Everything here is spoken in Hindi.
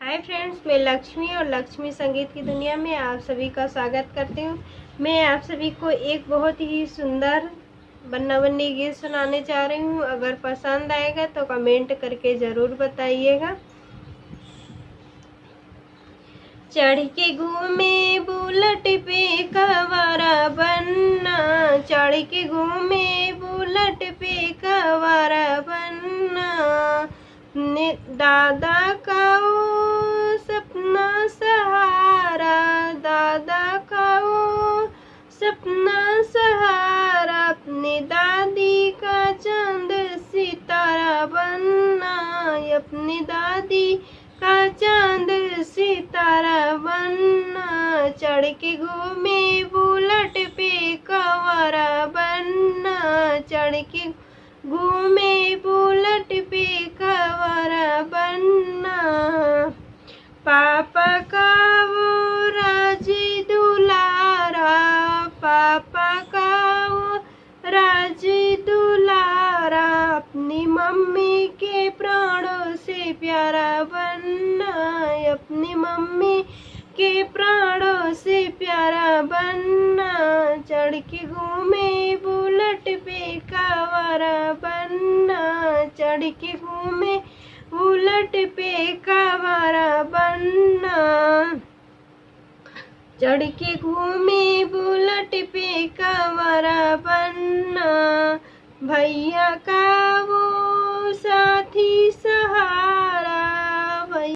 हाय फ्रेंड्स, मैं लक्ष्मी और लक्ष्मी संगीत की दुनिया में आप सभी का स्वागत करती हूँ। मैं आप सभी को एक बहुत ही सुंदर बन्ना बन्नी गीत सुनाने जा रही हूँ। अगर पसंद आएगा तो कमेंट करके ज़रूर बताइएगा। चढ़ के घूमे बुलेट पे कवारा बन्ना, चढ़ के घूमे बुलेट पे कवारा बन्ना, दादा का वो सपना सहारा, दादा का वो सपना सहारा, अपनी दादी का चांद सितारा बनना, अपनी दादी का चांद सितारा बनना, चढ़ के घूमे बुलेट पे कवारा बनना, चढ़ के घूमे बुलेट पे कवारा बनना, पापा का वो राजी दुलारा, पापा का वो राजी दुलारा, अपनी मम्मी के प्राणों से प्यारा बनना, अपनी मम्मी के प्राणों से प्यारा बनना, चढ़ के घूमे बुलेट पे कवारा बनना, चढ़ के घूमे बुलेट पे कवारा बनना, चढ़ के घूमे बुलेट पे कवारा बनना, भैया का वो साथी सहारा,